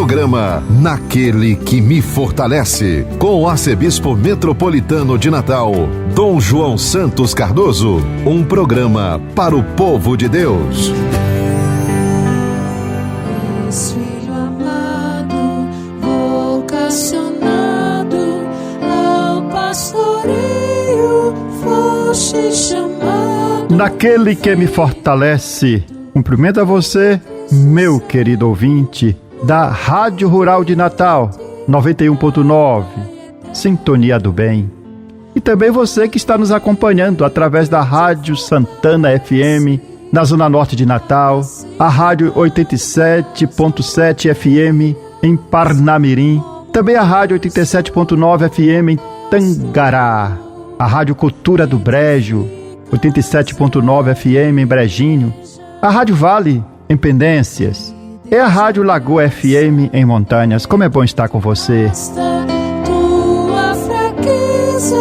Programa Naquele que me fortalece, com o arcebispo metropolitano de Natal, Dom João Santos Cardoso. Um programa para o povo de Deus. Filho amado, vocacionado ao pastoreio, foste chamado. Naquele que me fortalece. Cumprimento a você, meu querido ouvinte da Rádio Rural de Natal 91.9, Sintonia do Bem. E também você que está nos acompanhando através da Rádio Santana FM, na Zona Norte de Natal, a Rádio 87.7 FM em Parnamirim, também a Rádio 87.9 FM em Tangará, a Rádio Cultura do Brejo, 87.9 FM em Brejinho, a Rádio Vale em Pendências, e a Rádio Lagoa FM em Montanhas. Como é bom estar com você. Tua fraqueza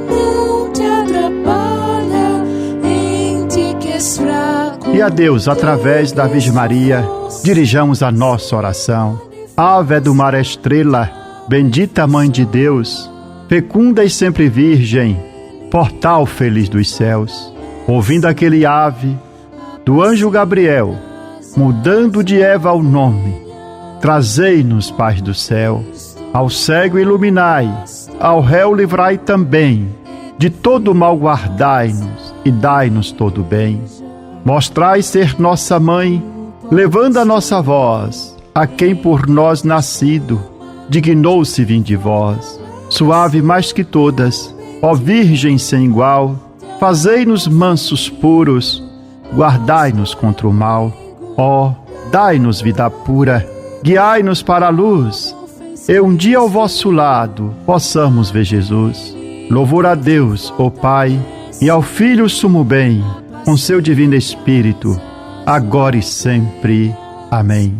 não te atrapalha, em ti que és fraco. E a Deus, através da Virgem Maria, dirijamos a nossa oração. Ave do mar estrela, bendita Mãe de Deus, fecunda e sempre virgem, portal feliz dos céus. Ouvindo aquele ave do anjo Gabriel, mudando de Eva o nome, trazei-nos paz do céu. Ao cego iluminai, ao réu livrai também, de todo mal guardai-nos e dai-nos todo bem. Mostrai ser nossa mãe, levando a nossa voz, a quem por nós nascido, dignou-se vir de vós. Suave mais que todas, ó Virgem sem igual, fazei-nos mansos puros, guardai-nos contra o mal. Ó, dai-nos vida pura, guiai-nos para a luz, e um dia ao vosso lado possamos ver Jesus. Louvor a Deus, ó Pai, e ao Filho sumo bem, com seu divino Espírito, agora e sempre. Amém.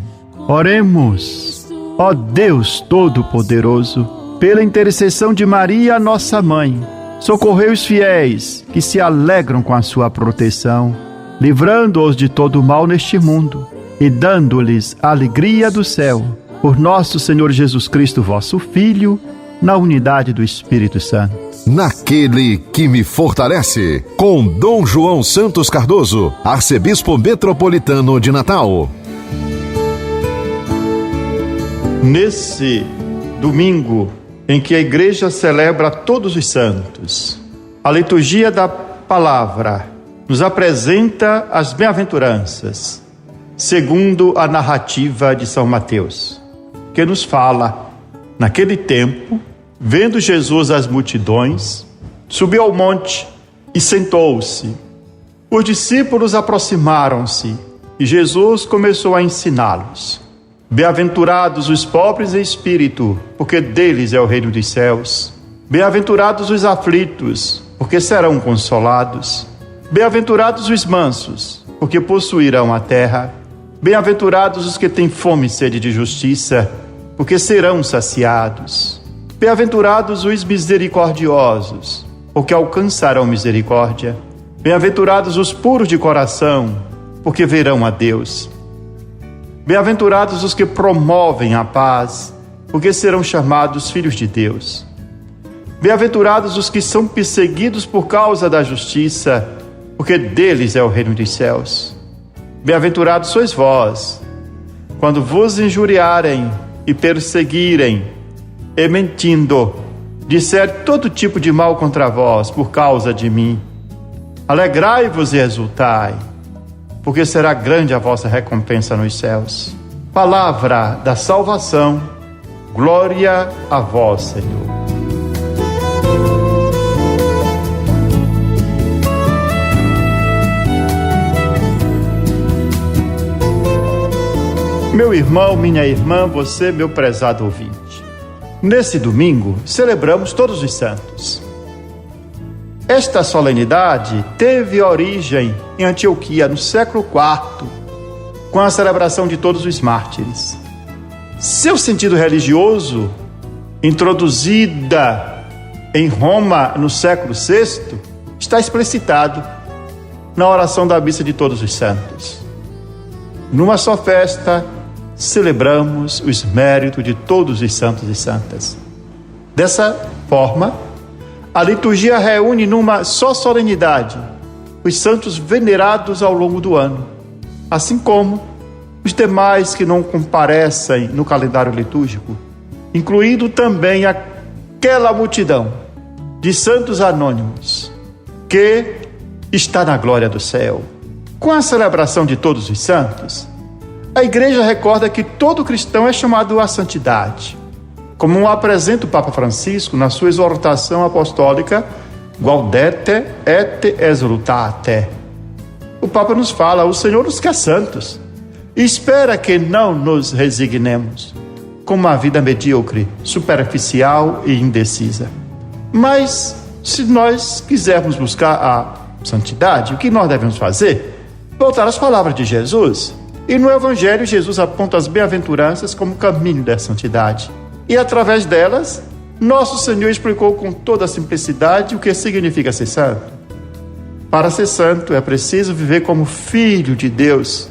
Oremos. Ó Deus Todo-Poderoso, pela intercessão de Maria, nossa Mãe, socorrei os fiéis que se alegram com a sua proteção, livrando-os de todo mal neste mundo e dando-lhes a alegria do céu, por nosso Senhor Jesus Cristo, vosso Filho, na unidade do Espírito Santo. Naquele que me fortalece, com Dom João Santos Cardoso, arcebispo metropolitano de Natal. Nesse domingo em que a igreja celebra todos os santos, a liturgia da palavra nos apresenta as bem-aventuranças, segundo a narrativa de São Mateus, que nos fala: naquele tempo, vendo Jesus as multidões, subiu ao monte e sentou-se. Os discípulos aproximaram-se e Jesus começou a ensiná-los. Bem-aventurados os pobres em espírito, porque deles é o reino dos céus. Bem-aventurados os aflitos, porque serão consolados. Bem-aventurados os mansos, porque possuirão a terra. Bem-aventurados os que têm fome e sede de justiça, porque serão saciados. Bem-aventurados os misericordiosos, porque alcançarão misericórdia. Bem-aventurados os puros de coração, porque verão a Deus. Bem-aventurados os que promovem a paz, porque serão chamados filhos de Deus. Bem-aventurados os que são perseguidos por causa da justiça, porque deles é o reino dos céus. Bem-aventurados sois vós, quando vos injuriarem e perseguirem, e mentindo, disser todo tipo de mal contra vós por causa de mim. Alegrai-vos e exultai, porque será grande a vossa recompensa nos céus. Palavra da salvação, glória a vós, Senhor. Meu irmão, minha irmã, você, meu prezado ouvinte. Nesse domingo, celebramos todos os santos. Esta solenidade teve origem em Antioquia, no século IV, com a celebração de todos os mártires. Seu sentido religioso, introduzida em Roma no século VI, está explicitado na oração da missa de todos os santos. Numa só festa, celebramos os méritos de todos os santos e santas. Dessa forma, a liturgia reúne numa só solenidade os santos venerados ao longo do ano, assim como os demais que não comparecem no calendário litúrgico, incluindo também aquela multidão de santos anônimos que está na glória do céu. Com a celebração de todos os santos, a Igreja recorda que todo cristão é chamado à santidade, como apresenta o Papa Francisco na sua exortação apostólica Gaudete et Exsultate. O Papa nos fala: o Senhor nos quer santos e espera que não nos resignemos com uma vida medíocre, superficial e indecisa. Mas, se nós quisermos buscar a santidade, o que nós devemos fazer? Voltar às palavras de Jesus. E no Evangelho, Jesus aponta as bem-aventuranças como caminho da santidade. E através delas, nosso Senhor explicou com toda a simplicidade o que significa ser santo. Para ser santo, é preciso viver como filho de Deus.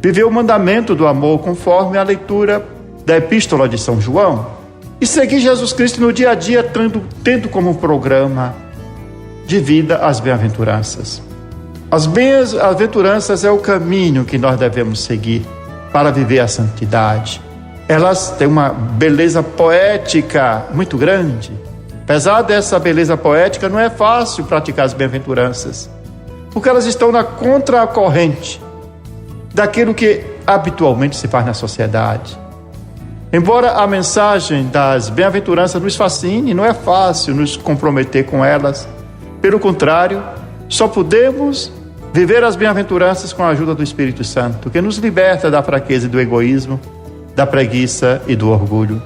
Viver o mandamento do amor conforme a leitura da Epístola de São João. E seguir Jesus Cristo no dia a dia, tendo como programa de vida as bem-aventuranças. As bem-aventuranças é o caminho que nós devemos seguir para viver a santidade. Elas têm uma beleza poética muito grande. Apesar dessa beleza poética, não é fácil praticar as bem-aventuranças, porque elas estão na contracorrente daquilo que habitualmente se faz na sociedade. Embora a mensagem das bem-aventuranças nos fascine, não é fácil nos comprometer com elas. Pelo contrário, só podemos viver as bem-aventuranças com a ajuda do Espírito Santo, que nos liberta da fraqueza e do egoísmo, da preguiça e do orgulho.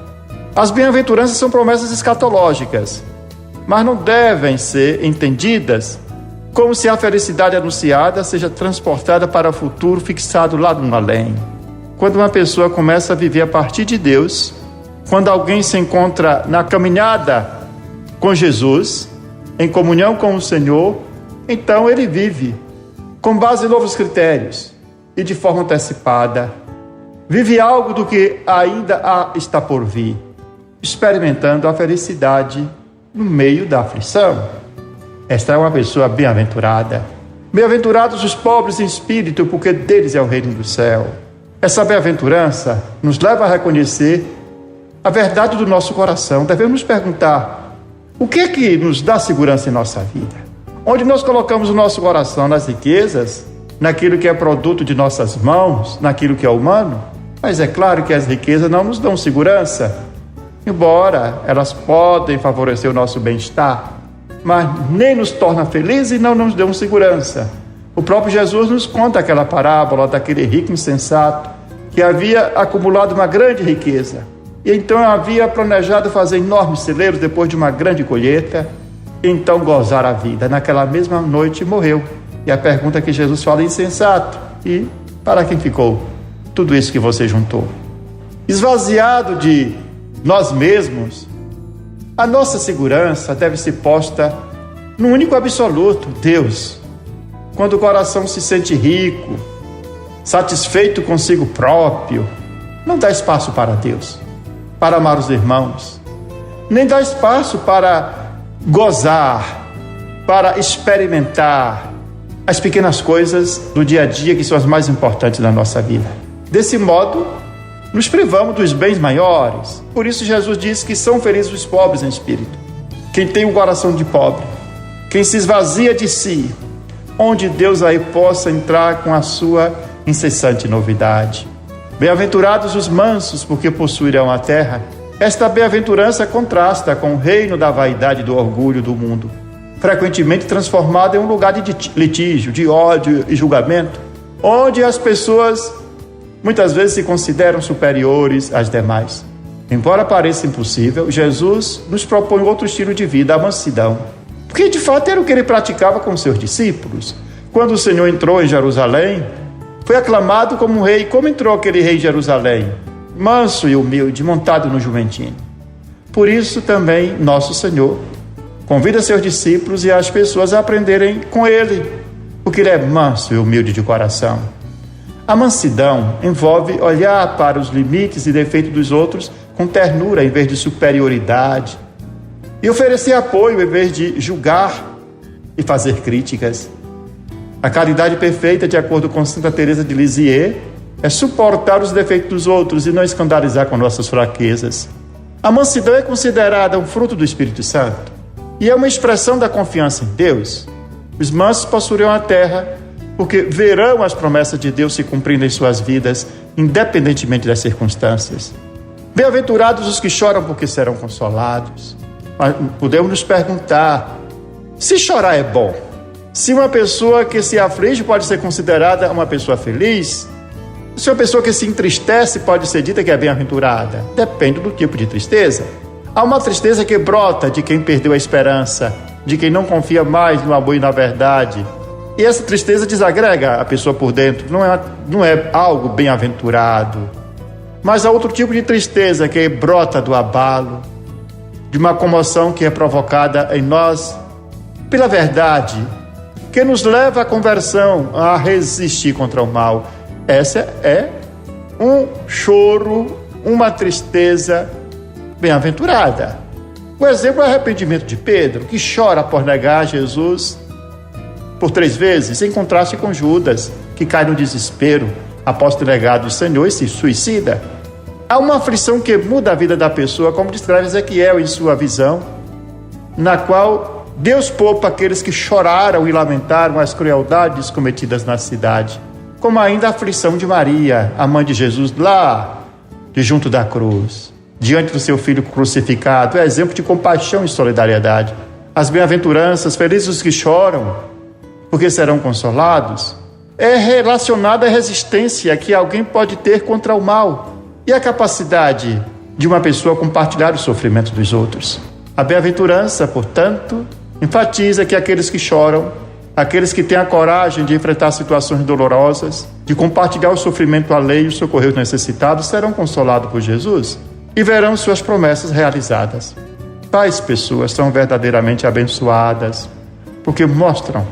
As bem-aventuranças são promessas escatológicas, mas não devem ser entendidas como se a felicidade anunciada seja transportada para o futuro fixado lá no além. Quando uma pessoa começa a viver a partir de Deus, quando alguém se encontra na caminhada com Jesus, em comunhão com o Senhor, então ele vive com base em novos critérios e de forma antecipada. Vive algo do que ainda está por vir, experimentando a felicidade no meio da aflição. Esta é uma pessoa bem-aventurada. Bem-aventurados os pobres em espírito, porque deles é o reino do céu. Essa bem-aventurança nos leva a reconhecer a verdade do nosso coração. Devemos nos perguntar: o que é que nos dá segurança em nossa vida? Onde nós colocamos o nosso coração? Nas riquezas? Naquilo que é produto de nossas mãos? Naquilo que é humano? Mas é claro que as riquezas não nos dão segurança, embora elas podem favorecer o nosso bem-estar, mas nem nos torna felizes e não nos dão segurança. O próprio Jesus nos conta aquela parábola daquele rico insensato que havia acumulado uma grande riqueza e então havia planejado fazer enormes celeiros depois de uma grande colheita, e então gozar a vida. Naquela mesma noite morreu. E a pergunta que Jesus fala: insensato, e para quem ficou tudo isso que você juntou? Esvaziado de nós mesmos, a nossa segurança deve ser posta no único absoluto, Deus. Quando o coração se sente rico, satisfeito consigo próprio, não dá espaço para Deus, para amar os irmãos, nem dá espaço para gozar, para experimentar as pequenas coisas do dia a dia que são as mais importantes da nossa vida. Desse modo, nos privamos dos bens maiores. Por isso Jesus disse que são felizes os pobres em espírito, quem tem um coração de pobre, quem se esvazia de si, onde Deus aí possa entrar com a sua incessante novidade. Bem-aventurados os mansos, porque possuirão a terra. Esta bem-aventurança contrasta com o reino da vaidade e do orgulho do mundo, frequentemente transformado em um lugar de litígio, de ódio e julgamento, onde as pessoas muitas vezes se consideram superiores às demais. Embora pareça impossível, Jesus nos propõe outro estilo de vida, a mansidão, porque de fato era o que ele praticava com seus discípulos. Quando o Senhor entrou em Jerusalém, foi aclamado como um rei. Como entrou aquele rei em Jerusalém? Manso e humilde, montado no jumentinho. Por isso também nosso Senhor convida seus discípulos e as pessoas a aprenderem com ele, porque ele é manso e humilde de coração. A mansidão envolve olhar para os limites e defeitos dos outros com ternura em vez de superioridade, e oferecer apoio em vez de julgar e fazer críticas. A caridade perfeita, de acordo com Santa Teresa de Lisieux, é suportar os defeitos dos outros e não escandalizar com nossas fraquezas. A mansidão é considerada um fruto do Espírito Santo e é uma expressão da confiança em Deus. Os mansos possuirão a terra porque verão as promessas de Deus se cumprindo em suas vidas, independentemente das circunstâncias. Bem-aventurados os que choram, porque serão consolados. Mas podemos nos perguntar, se chorar é bom? Se uma pessoa que se aflige pode ser considerada uma pessoa feliz? Se uma pessoa que se entristece pode ser dita que é bem-aventurada? Depende do tipo de tristeza. Há uma tristeza que brota de quem perdeu a esperança, de quem não confia mais no amor e na verdade. E essa tristeza desagrega a pessoa por dentro, não é algo bem-aventurado. Mas há outro tipo de tristeza que brota do abalo, de uma comoção que é provocada em nós pela verdade, que nos leva à conversão, a resistir contra o mal. Essa é um choro, uma tristeza bem-aventurada. O exemplo é o arrependimento de Pedro, que chora por negar Jesus por 3 vezes, em contraste com Judas, que cai no desespero após ter negado o Senhor e se suicida. Há uma aflição que muda a vida da pessoa, como descreve Ezequiel em sua visão, na qual Deus poupa aqueles que choraram e lamentaram as crueldades cometidas na cidade, como ainda a aflição de Maria, a mãe de Jesus, lá de junto da cruz, diante do seu filho crucificado. É exemplo de compaixão e solidariedade. As bem-aventuranças, felizes os que choram, porque serão consolados, é relacionada à resistência que alguém pode ter contra o mal e a capacidade de uma pessoa compartilhar o sofrimento dos outros. A bem-aventurança, portanto, enfatiza que aqueles que choram, aqueles que têm a coragem de enfrentar situações dolorosas, de compartilhar o sofrimento alheio e socorrer os necessitados, serão consolados por Jesus e verão suas promessas realizadas. Tais pessoas são verdadeiramente abençoadas, porque mostram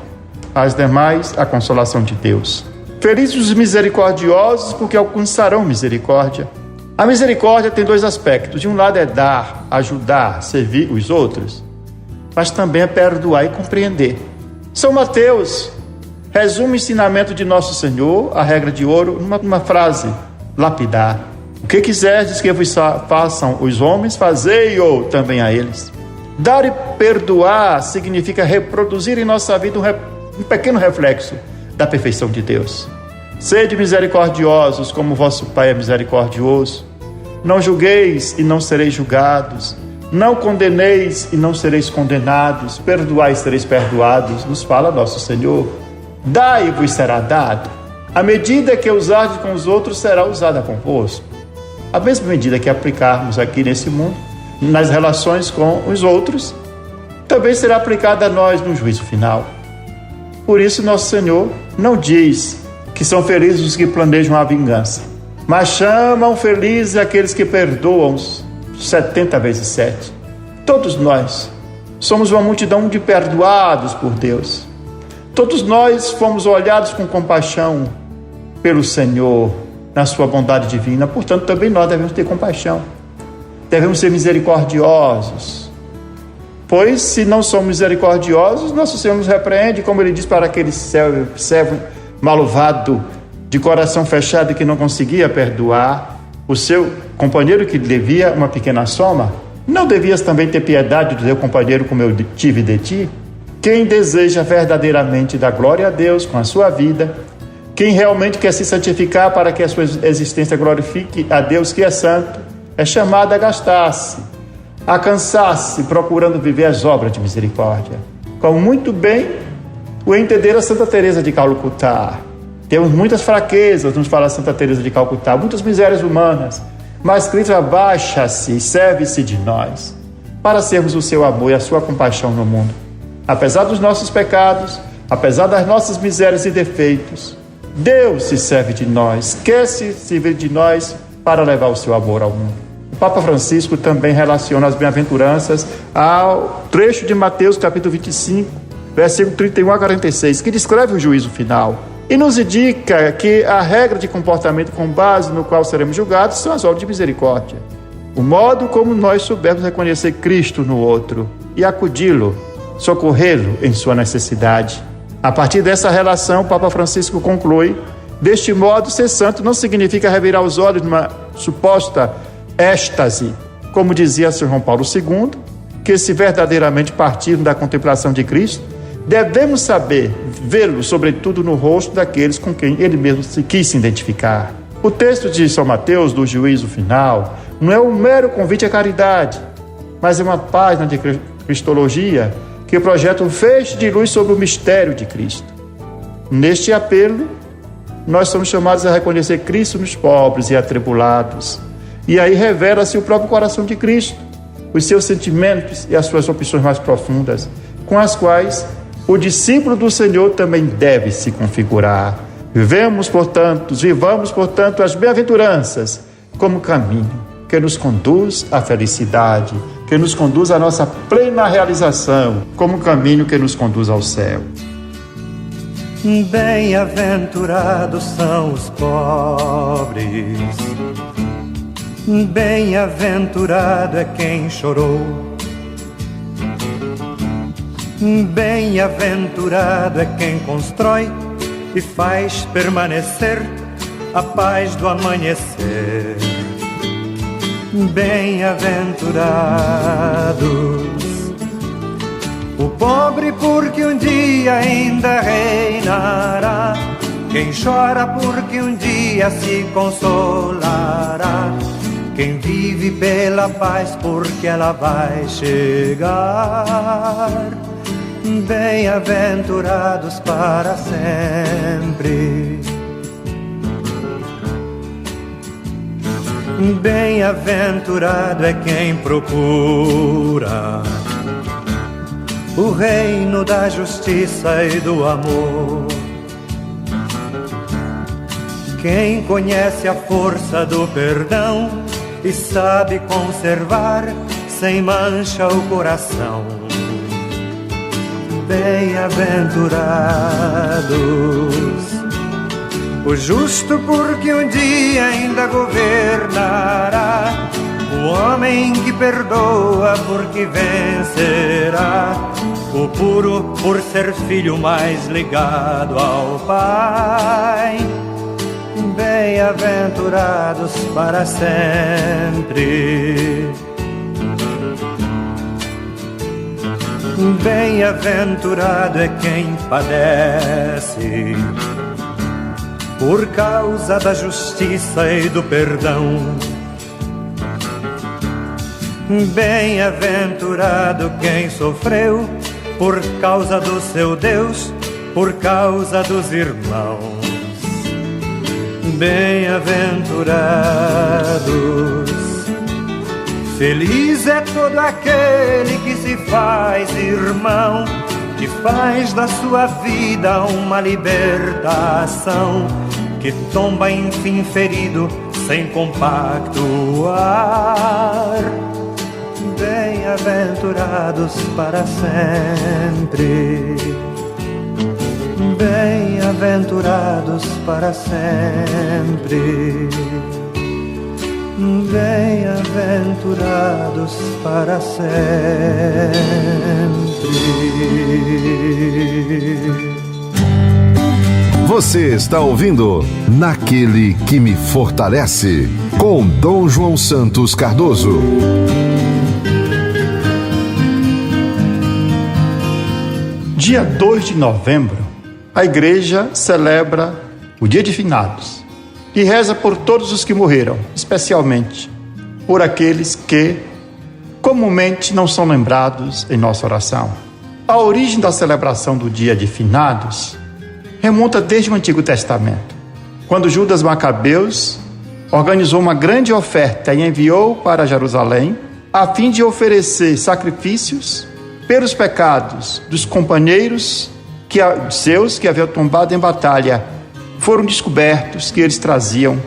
às demais a consolação de Deus. Felizes os misericordiosos, porque alcançarão misericórdia. A misericórdia tem 2 aspectos. De um lado é dar, ajudar, servir os outros, mas também é perdoar e compreender. São Mateus resume o ensinamento de Nosso Senhor, a regra de ouro, numa frase lapidar: o que quiserdes que vos façam os homens, fazei-o também a eles. Dar e perdoar significa reproduzir em nossa vida um pequeno reflexo da perfeição de Deus. Sede misericordiosos, como vosso Pai é misericordioso. Não julgueis e não sereis julgados. Não condeneis e não sereis condenados. Perdoai e sereis perdoados, nos fala nosso Senhor. Dai e vos será dado. A medida que usardes com os outros será usada convosco. A mesma medida que aplicarmos aqui nesse mundo, nas relações com os outros, também será aplicada a nós no juízo final. Por isso, nosso Senhor não diz que são felizes os que planejam a vingança, mas chamam felizes aqueles que perdoam 70 vezes 7. Todos nós somos uma multidão de perdoados por Deus. Todos nós fomos olhados com compaixão pelo Senhor, na sua bondade divina. Portanto, também nós devemos ter compaixão. Devemos ser misericordiosos. Pois, se não somos misericordiosos, nosso Senhor nos repreende, como Ele diz para aquele servo malvado, de coração fechado e que não conseguia perdoar o seu companheiro que lhe devia uma pequena soma. Não devias também ter piedade do teu companheiro como eu tive de ti? Quem deseja verdadeiramente dar glória a Deus com a sua vida, quem realmente quer se santificar para que a sua existência glorifique a Deus que é santo, é chamado a gastar-se, a cansar-se procurando viver as obras de misericórdia. Como muito bem o entendera Santa Teresa de Calcutá. Temos muitas fraquezas, nos fala Santa Teresa de Calcutá, muitas misérias humanas, mas Cristo abaixa-se e serve-se de nós para sermos o seu amor e a sua compaixão no mundo. Apesar dos nossos pecados, apesar das nossas misérias e defeitos, Deus se serve de nós, quer se servir de nós para levar o seu amor ao mundo. O Papa Francisco também relaciona as bem-aventuranças ao trecho de Mateus, capítulo 25, versículo 31 a 46, que descreve o juízo final. E nos indica que a regra de comportamento com base no qual seremos julgados são as obras de misericórdia. O modo como nós soubermos reconhecer Cristo no outro e acudi-lo, socorrê-lo em sua necessidade. A partir dessa relação, o Papa Francisco conclui: deste modo, ser santo não significa revirar os olhos numa suposta êxtase, como dizia São João Paulo II, que se verdadeiramente partirmos da contemplação de Cristo, devemos saber vê-lo, sobretudo, no rosto daqueles com quem ele mesmo quis se identificar. O texto de São Mateus, do juízo final, não é um mero convite à caridade, mas é uma página de cristologia que projeta um feixe de luz sobre o mistério de Cristo. Neste apelo, nós somos chamados a reconhecer Cristo nos pobres e atribulados. E aí revela-se o próprio coração de Cristo, os seus sentimentos e as suas opções mais profundas, com as quais o discípulo do Senhor também deve se configurar. Vivamos, portanto, as bem-aventuranças como caminho que nos conduz à felicidade, que nos conduz à nossa plena realização, como caminho que nos conduz ao céu. Bem-aventurados são os pobres, bem-aventurado é quem chorou, bem-aventurado é quem constrói e faz permanecer a paz do amanhecer. Bem-aventurados o pobre, porque um dia ainda reinará, quem chora porque um dia se consolará, quem vive pela paz porque ela vai chegar. Bem-aventurados para sempre. Bem-aventurado é quem procura o reino da justiça e do amor, quem conhece a força do perdão e sabe conservar sem mancha o coração. Bem-aventurados o justo, porque um dia ainda governará, o homem que perdoa porque vencerá, o puro por ser filho mais ligado ao Pai. Bem-aventurados para sempre. Bem-aventurado é quem padece por causa da justiça e do perdão. Bem-aventurado quem sofreu por causa do seu Deus, por causa dos irmãos. Bem-aventurados, feliz é todo aquele que se faz irmão, que faz da sua vida uma libertação, que tomba enfim ferido sem compactuar. Bem-aventurados para sempre. Bem-aventurados para sempre. Bem-aventurados para sempre. Você está ouvindo Naquele que me fortalece, com Dom João Santos Cardoso. Dia 2 de novembro, a Igreja celebra o Dia de Finados e reza por todos os que morreram, especialmente por aqueles que comumente não são lembrados em nossa oração. A origem da celebração do Dia de Finados remonta desde o Antigo Testamento, quando Judas Macabeus organizou uma grande oferta e enviou para Jerusalém a fim de oferecer sacrifícios pelos pecados dos companheiros seus que haviam tombado em batalha. Foram descobertos que eles traziam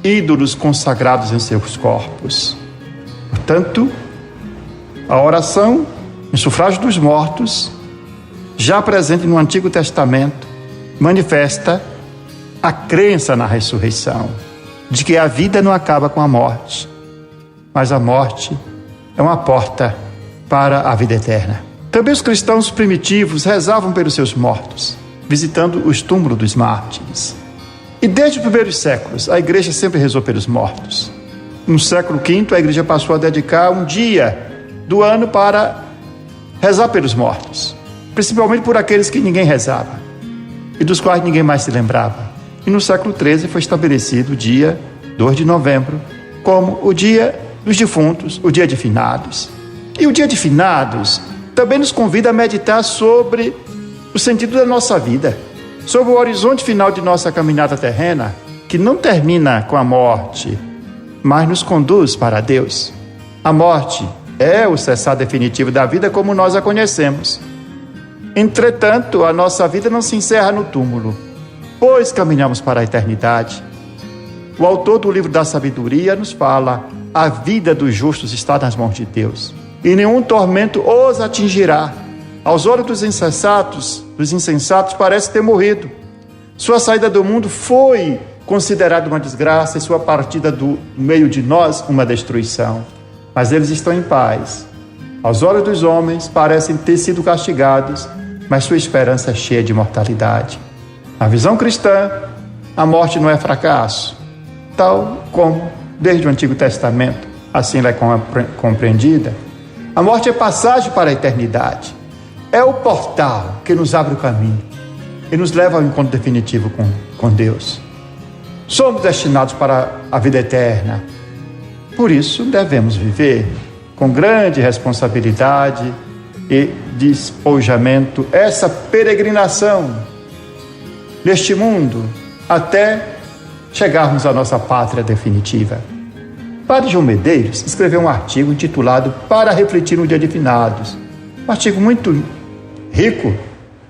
ídolos consagrados em seus corpos. Portanto, a oração em sufrágio dos mortos, já presente no Antigo Testamento, manifesta a crença na ressurreição, de que a vida não acaba com a morte, mas a morte é uma porta para a vida eterna. Também os cristãos primitivos rezavam pelos seus mortos, visitando os túmulos dos mártires. E desde os primeiros séculos, a igreja sempre rezou pelos mortos. No século V, a igreja passou a dedicar um dia do ano para rezar pelos mortos, principalmente por aqueles que ninguém rezava e dos quais ninguém mais se lembrava. E no século XIII foi estabelecido o dia 2 de novembro como o dia dos defuntos, o dia de finados. E o dia de finados também nos convida a meditar sobre o sentido da nossa vida, sobre o horizonte final de nossa caminhada terrena, que não termina com a morte, mas nos conduz para Deus. A morte é o cessar definitivo da vida como nós a conhecemos. Entretanto, a nossa vida não se encerra no túmulo, pois caminhamos para a eternidade. O autor do livro da sabedoria nos fala: a vida dos justos está nas mãos de Deus, e nenhum tormento os atingirá. Aos olhos dos insensatos parece ter morrido. Sua saída do mundo foi considerada uma desgraça e sua partida do meio de nós uma destruição. Mas eles estão em paz. Aos olhos dos homens parecem ter sido castigados, mas sua esperança é cheia de imortalidade. Na visão cristã, a morte não é fracasso, tal como desde o Antigo Testamento, assim ela é compreendida. A morte é passagem para a eternidade. É o portal que nos abre o caminho e nos leva ao encontro definitivo com Deus. Somos destinados para a vida eterna. Por isso, devemos viver com grande responsabilidade e despojamento essa peregrinação neste mundo até chegarmos à nossa pátria definitiva. Padre João Medeiros escreveu um artigo intitulado Para Refletir no Dia de Finados. Um artigo muito rico,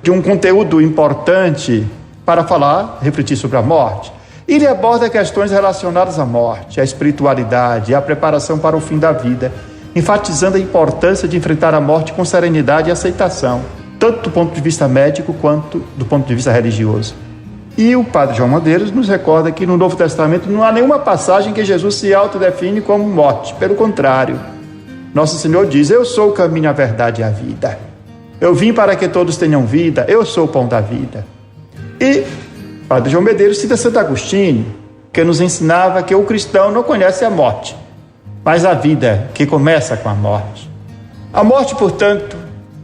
de um conteúdo importante para falar, refletir sobre a morte. Ele aborda questões relacionadas à morte, à espiritualidade e à preparação para o fim da vida, enfatizando a importância de enfrentar a morte com serenidade e aceitação, tanto do ponto de vista médico quanto do ponto de vista religioso. E o Padre João Medeiros nos recorda que no Novo Testamento não há nenhuma passagem que Jesus se autodefine como morte. Pelo contrário, Nosso Senhor diz: eu sou o caminho, a verdade e a vida. Eu vim para que todos tenham vida, eu sou o pão da vida. E Padre João Medeiros cita Santo Agostinho, que nos ensinava que o cristão não conhece a morte, mas a vida que começa com a morte. A morte, portanto,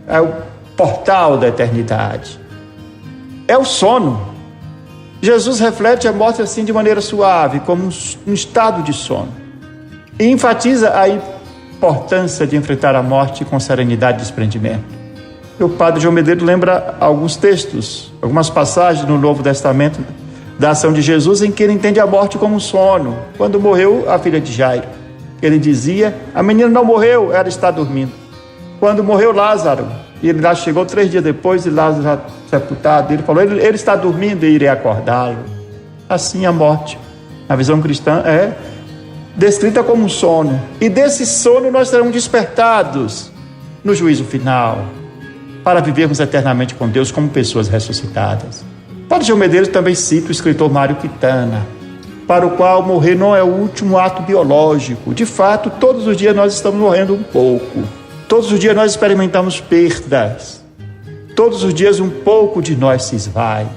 é o portal da eternidade. É o sono. Jesus reflete a morte assim de maneira suave, como um estado de sono. E enfatiza a importância de enfrentar a morte com serenidade e desprendimento. E o Padre João Medeiros lembra alguns textos, algumas passagens no Novo Testamento da ação de Jesus em que ele entende a morte como um sono. Quando morreu a filha de Jairo, ele dizia: a menina não morreu, ela está dormindo. Quando morreu Lázaro, e ele lá chegou 3 dias depois, e Lázaro já sepultado, ele falou: ele está dormindo e irei acordá-lo. Assim a morte, na visão cristã, é descrita como um sono. E desse sono nós seremos despertados no juízo final, para vivermos eternamente com Deus como pessoas ressuscitadas. Padre João Medeiros também cita o escritor Mário Quintana, para o qual morrer não é o último ato biológico. De fato, todos os dias nós estamos morrendo um pouco. Todos os dias nós experimentamos perdas. Todos os dias um pouco de nós se esvai.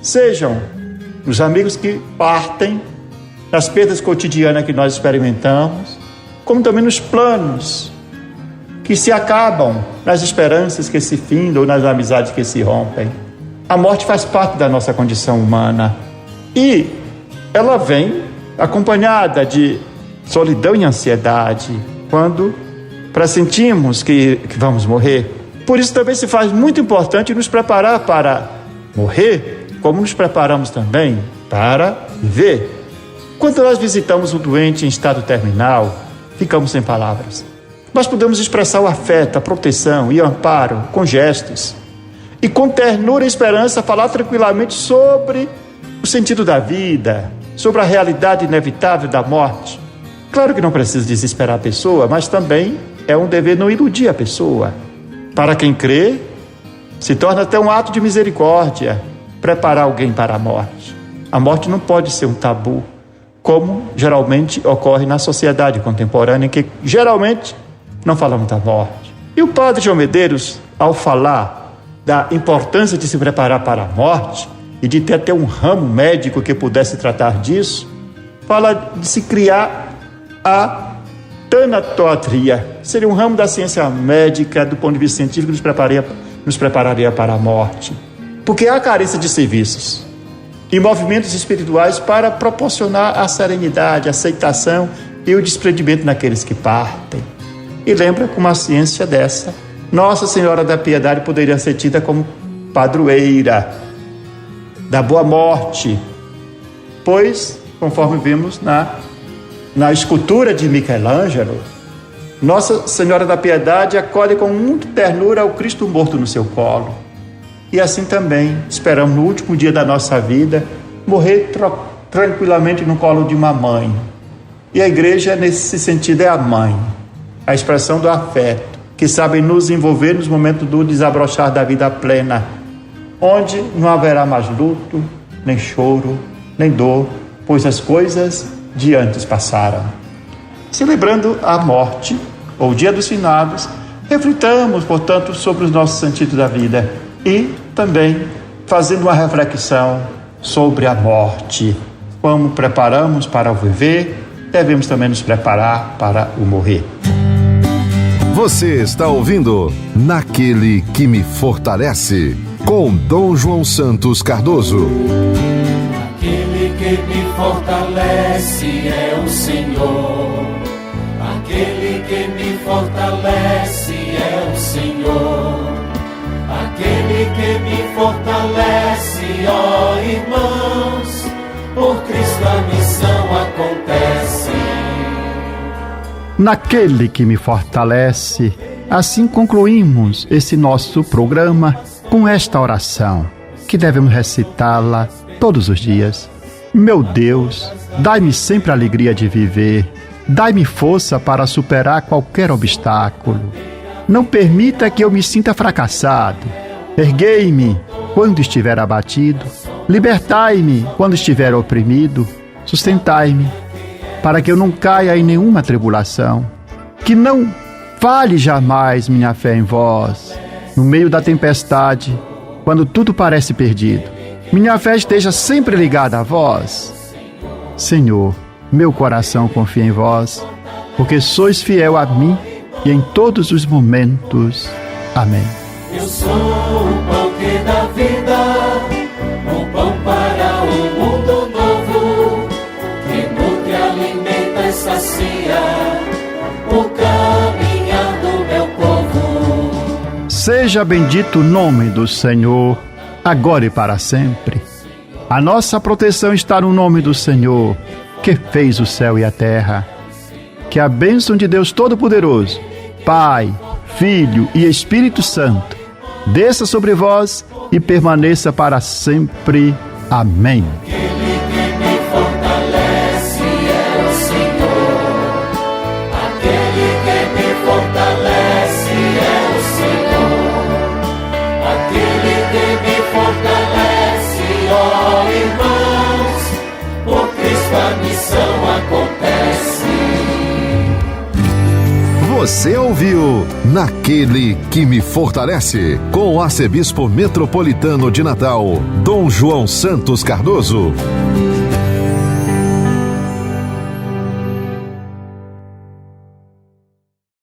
Sejam os amigos que partem, nas perdas cotidianas que nós experimentamos, como também nos planos que se acabam, nas esperanças que se findam ou nas amizades que se rompem. A morte faz parte da nossa condição humana e ela vem acompanhada de solidão e ansiedade quando pressentimos que vamos morrer. Por isso também se faz muito importante nos preparar para morrer, como nos preparamos também para viver. Quando nós visitamos um doente em estado terminal, ficamos sem palavras. Nós podemos expressar o afeto, a proteção e o amparo com gestos. E com ternura e esperança falar tranquilamente sobre o sentido da vida, sobre a realidade inevitável da morte. Claro que não precisa desesperar a pessoa, mas também é um dever não iludir a pessoa. Para quem crê, se torna até um ato de misericórdia preparar alguém para a morte. A morte não pode ser um tabu, como geralmente ocorre na sociedade contemporânea, que geralmente não falamos da morte. E o padre João Medeiros, ao falar da importância de se preparar para a morte e de ter até um ramo médico que pudesse tratar disso, fala de se criar a tanatotria. Seria um ramo da ciência médica, do ponto de vista científico, nos prepararia para a morte. Porque há carência de serviços e movimentos espirituais para proporcionar a serenidade, a aceitação e o desprendimento naqueles que partem. E lembra que uma ciência dessa, Nossa Senhora da Piedade poderia ser tida como padroeira da boa morte, pois, conforme vimos na escultura de Michelangelo, Nossa Senhora da Piedade acolhe com muita ternura o Cristo morto no seu colo. E assim também esperamos, no último dia da nossa vida, morrer tranquilamente no colo de uma mãe. E a igreja, nesse sentido, é a mãe, a expressão do afeto, que sabe nos envolver nos momentos do desabrochar da vida plena, onde não haverá mais luto, nem choro, nem dor, pois as coisas de antes passaram. Celebrando a morte, ou o Dia dos Finados, reflitamos, portanto, sobre os nossos sentidos da vida e também fazendo uma reflexão sobre a morte. Como preparamos para o viver, devemos também nos preparar para o morrer. Você está ouvindo Naquele que me fortalece, com Dom João Santos Cardoso. Aquele que me fortalece é o Senhor. Aquele que me fortalece é o Senhor. Aquele que me fortalece, ó irmãos, por Cristo a missão acontece. Naquele que me fortalece, assim concluímos esse nosso programa com esta oração, que devemos recitá-la todos os dias. Meu Deus, dai-me sempre a alegria de viver, dai-me força para superar qualquer obstáculo. Não permita que eu me sinta fracassado. Erguei-me quando estiver abatido, libertai-me quando estiver oprimido, sustentai-me para que eu não caia em nenhuma tribulação. Que não falhe jamais minha fé em vós, no meio da tempestade, quando tudo parece perdido. Minha fé esteja sempre ligada a vós. Senhor, meu coração confia em vós, porque sois fiel a mim e em todos os momentos. Amém. Eu sou o pão que dá vida, o pão para um mundo novo, que nutre, alimenta e sacia o caminhar do meu povo. Seja bendito o nome do Senhor, agora e para sempre. A nossa proteção está no nome do Senhor, que fez o céu e a terra. Que a bênção de Deus Todo-Poderoso, Pai, Filho e Espírito Santo, desça sobre vós e permaneça para sempre. Amém. Aquele que me fortalece é o Senhor. Aquele que me fortalece é o Senhor. Aquele que me fortalece, ó irmãos, por Cristo a missão acontece. Você ouviu Naquele que me fortalece, com o arcebispo metropolitano de Natal, Dom João Santos Cardoso.